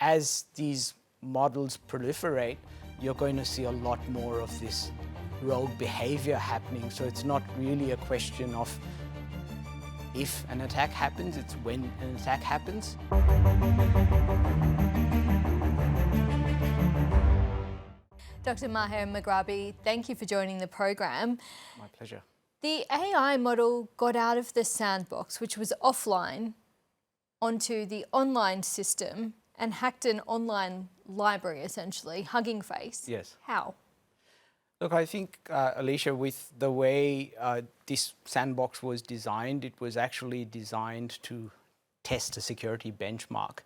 as these models proliferate, you're going to see a lot more of this rogue behavior happening. So it's not really a question of if an attack happens, it's when an attack happens. Dr. Maher Magrabi, thank you for joining the program. My pleasure. The AI model got out of the sandbox, which was offline, onto the online system and hacked an online library, essentially, Hugging Face. Yes. How? Look, I think, Alicia, with the way this sandbox was designed, it was actually designed to test a security benchmark.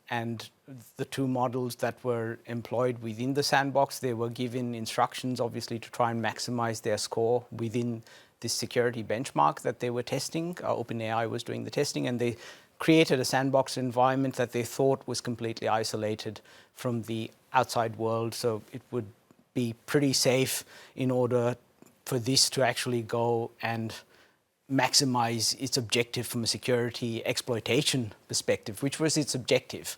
And the two models that were employed within the sandbox, they were given instructions, obviously, to try and maximize their score within this security benchmark that they were testing. OpenAI was doing the testing, and they created a sandbox environment that they thought was completely isolated from the outside world. So it would be pretty safe in order for this to actually go and maximize its objective from a security exploitation perspective, which was its objective.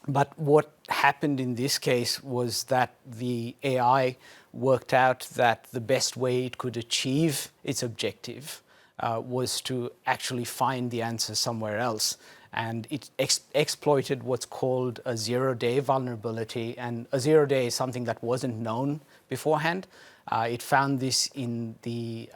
But what happened in this case was that the AI worked out that the best way it could achieve its objective was to actually find the answer somewhere else. And it exploited what's called a zero-day vulnerability. And a zero-day is something that wasn't known beforehand. It found this in the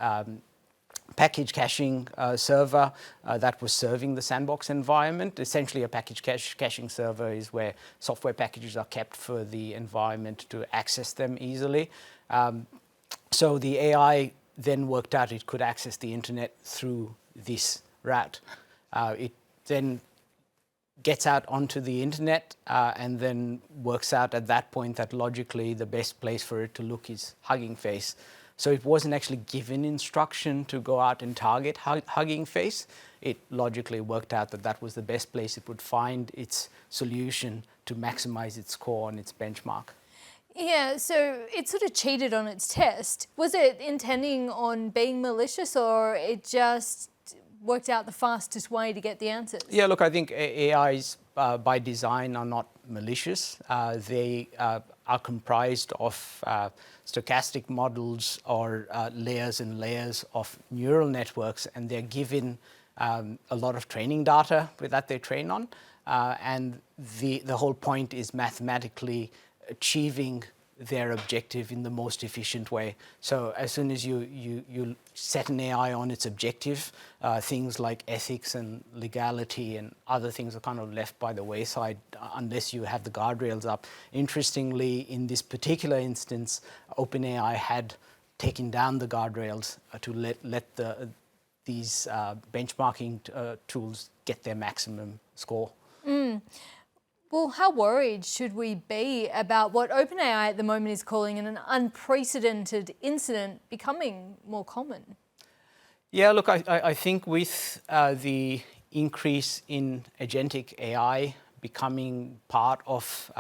package caching server that was serving the sandbox environment. Essentially, a package caching server is where software packages are kept for the environment to access them easily. So the AI then worked out it could access the internet through this route. It then gets out onto the internet and then works out at that point that logically the best place for it to look is Hugging Face. So it wasn't actually given instruction to go out and target Hugging Face. It logically worked out that that was the best place it would find its solution to maximize its score on its benchmark. Yeah, so it sort of cheated on its test. Was it intending on being malicious, or it just worked out the fastest way to get the answers? Yeah, look, I think AIs by design are not malicious. They are comprised of stochastic models or layers and layers of neural networks, and they're given a lot of training data that they train on. And the whole point is mathematically achieving their objective in the most efficient way. So as soon as you set an AI on its objective, things like ethics and legality and other things are kind of left by the wayside unless you have the guardrails up. Interestingly, in this particular instance, OpenAI had taken down the guardrails to let these benchmarking tools get their maximum score. Well, how worried should we be about what OpenAI at the moment is calling an unprecedented incident becoming more common? Yeah, look, I think with the increase in agentic AI becoming part of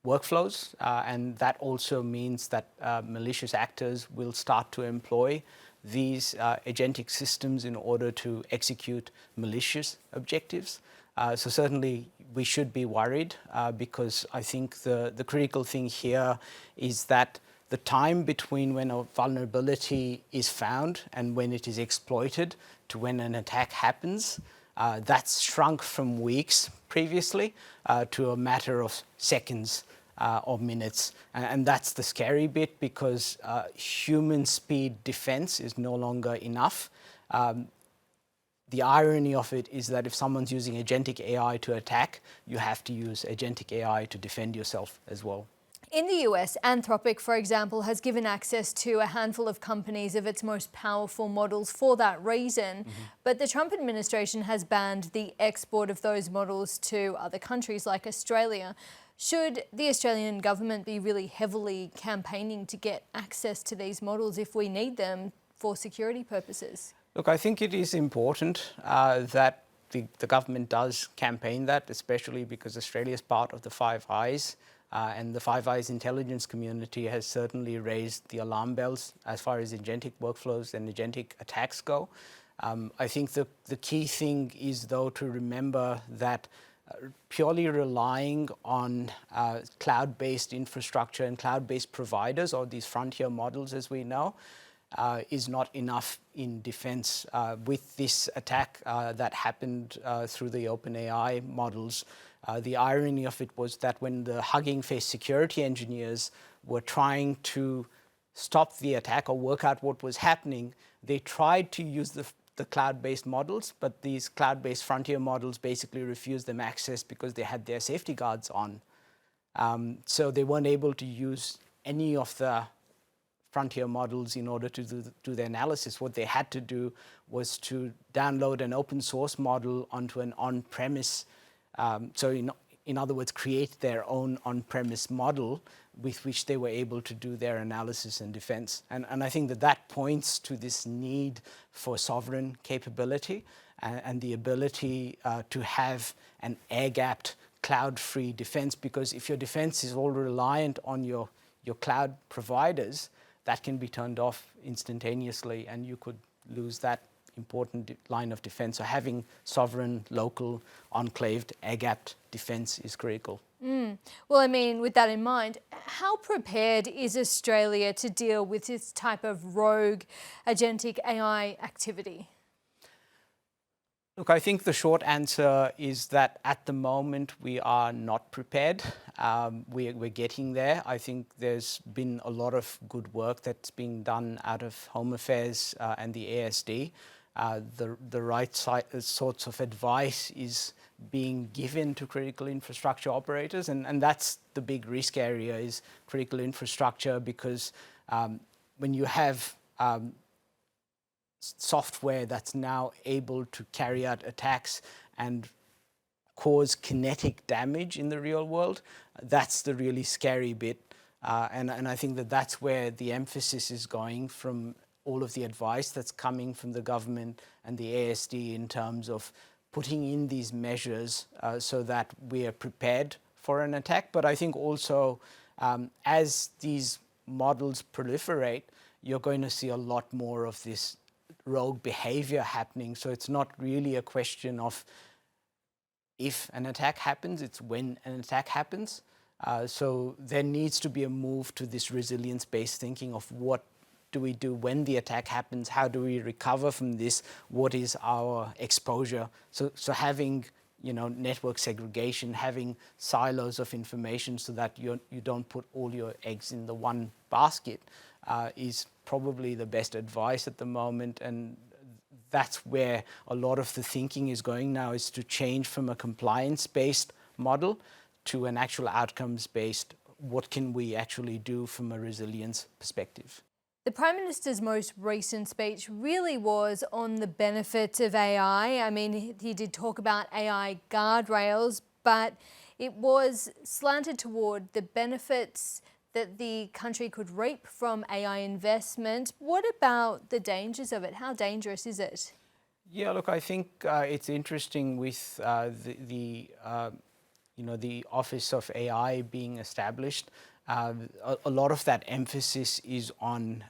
workflows, and that also means that malicious actors will start to employ these agentic systems in order to execute malicious objectives. So certainly we should be worried because I think the critical thing here is that the time between when a vulnerability is found and when it is exploited to when an attack happens, that's shrunk from weeks previously to a matter of seconds or minutes. And that's the scary bit because human speed defense is no longer enough. The irony of it is that if someone's using agentic AI to attack, you have to use agentic AI to defend yourself as well. In the US, Anthropic, for example, has given access to a handful of companies of its most powerful models for that reason. But the Trump administration has banned the export of those models to other countries like Australia. Should the Australian government be really heavily campaigning to get access to these models if we need them for security purposes? Look, I think it is important that the government does campaign that, especially because Australia is part of the Five Eyes. And the Five Eyes intelligence community has certainly raised the alarm bells as far as agentic workflows and agentic attacks go. I think the key thing is, though, to remember that purely relying on cloud-based infrastructure and cloud-based providers, or these frontier models as we know, is not enough in defense. With this attack that happened through the OpenAI models, the irony of it was that when the Hugging Face security engineers were trying to stop the attack or work out what was happening, they tried to use the cloud-based models, but these cloud-based frontier models basically refused them access because they had their safety guards on. So they weren't able to use any of the frontier models in order to do the analysis. What they had to do was to download an open source model onto an on-premise, in other words, create their own on-premise model with which they were able to do their analysis and defense. And I think that points to this need for sovereign capability and the ability to have an air-gapped, cloud-free defense, because if your defense is all reliant on your cloud providers, that can be turned off instantaneously and you could lose that important line of defense. So having sovereign, local, enclaved, air-gapped defense is critical. Well, I mean, with that in mind, how prepared is Australia to deal with this type of rogue agentic AI activity? Look, I think the short answer is that at the moment we are not prepared. We're getting there. I think there's been a lot of good work that's being done out of Home Affairs and the ASD. The right sorts of advice is being given to critical infrastructure operators, and that's the big risk area, is critical infrastructure, because when you have software that's now able to carry out attacks and cause kinetic damage in the real world, that's the really scary bit. And I think that's where the emphasis is going from all of the advice that's coming from the government and the ASD in terms of putting in these measures so that we are prepared for an attack. But I think also as these models proliferate, you're going to see a lot more of this rogue behavior happening. So it's not really a question of if an attack happens, it's when an attack happens. So there needs to be a move to this resilience-based thinking of what do we do when the attack happens? How do we recover from this? What is our exposure? So having network segregation, having silos of information so that you don't put all your eggs in the one basket is probably the best advice at the moment. And that's where a lot of the thinking is going now, is to change from a compliance-based model to an actual outcomes-based, what can we actually do from a resilience perspective. The Prime Minister's most recent speech really was on the benefits of AI. I mean, he did talk about AI guardrails, but it was slanted toward the benefits that the country could reap from AI investment. What about the dangers of it? How dangerous is it? Yeah, look, I think it's interesting with the Office of AI being established. A lot of that emphasis is on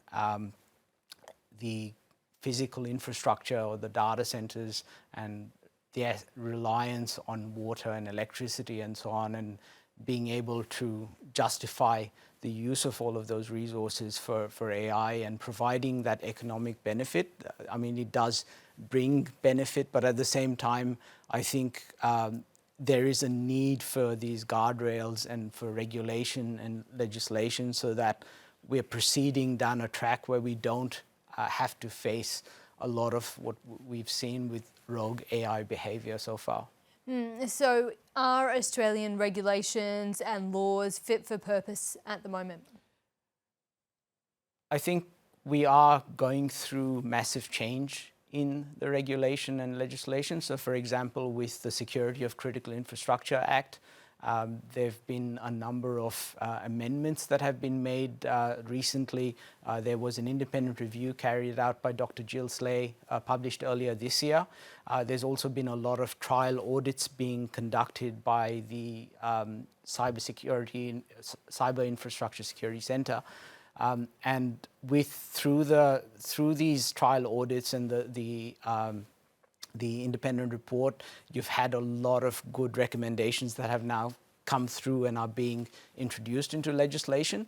the physical infrastructure or the data centers and their reliance on water and electricity and so on, and being able to justify the use of all of those resources for AI and providing that economic benefit. I mean, it does bring benefit, but at the same time, I think there is a need for these guardrails and for regulation and legislation so that we're proceeding down a track where we don't have to face a lot of what we've seen with rogue AI behavior so far. So are Australian regulations and laws fit for purpose at the moment? I think we are going through massive change in the regulation and legislation. So for example, with the Security of Critical Infrastructure Act, there have been a number of amendments that have been made recently. There was an independent review carried out by Dr. Jill Slay, published earlier this year. There's also been a lot of trial audits being conducted by the Cyber Infrastructure Security Centre. And through these trial audits and the the independent report, you've had a lot of good recommendations that have now come through and are being introduced into legislation,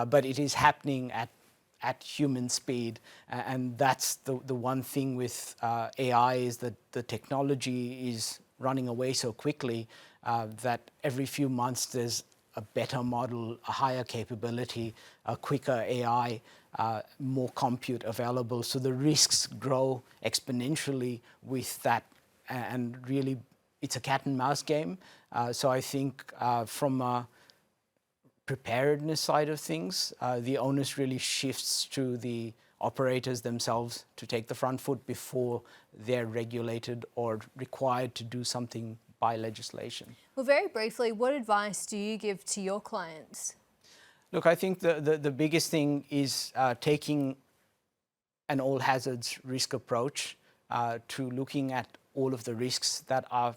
but it is happening at human speed. And that's the one thing with AI, is that the technology is running away so quickly that every few months there's a better model, a higher capability, a quicker AI, more compute available. So the risks grow exponentially with that, and really it's a cat and mouse game. So I think from a preparedness side of things, the onus really shifts to the operators themselves to take the front foot before they're regulated or required to do something by legislation. Well, very briefly, what advice do you give to your clients? Look, I think the biggest thing is taking an all hazards risk approach to looking at all of the risks that are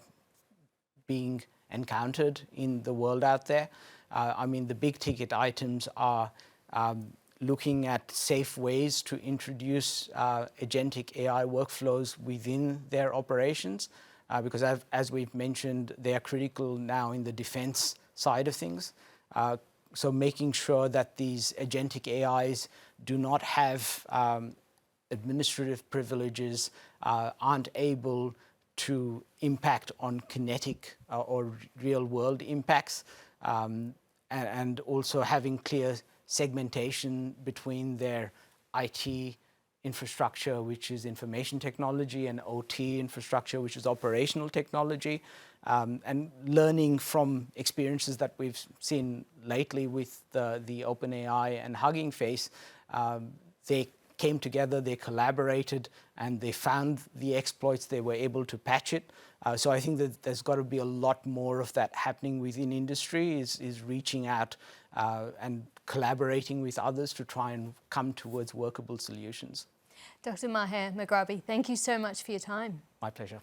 being encountered in the world out there. I mean, the big ticket items are looking at safe ways to introduce agentic AI workflows within their operations, because as we've mentioned, they are critical now in the defense side of things. So making sure that these agentic AIs do not have administrative privileges, aren't able to impact on kinetic or real world impacts, and also having clear segmentation between their IT infrastructure, which is information technology, and OT infrastructure, which is operational technology, and learning from experiences that we've seen lately with the OpenAI and Hugging Face. They came together, they collaborated, and they found the exploits, they were able to patch it. So I think that there's got to be a lot more of that happening within industry, is reaching out and collaborating with others to try and come towards workable solutions. Dr. Maher Magrabi, thank you so much for your time. My pleasure.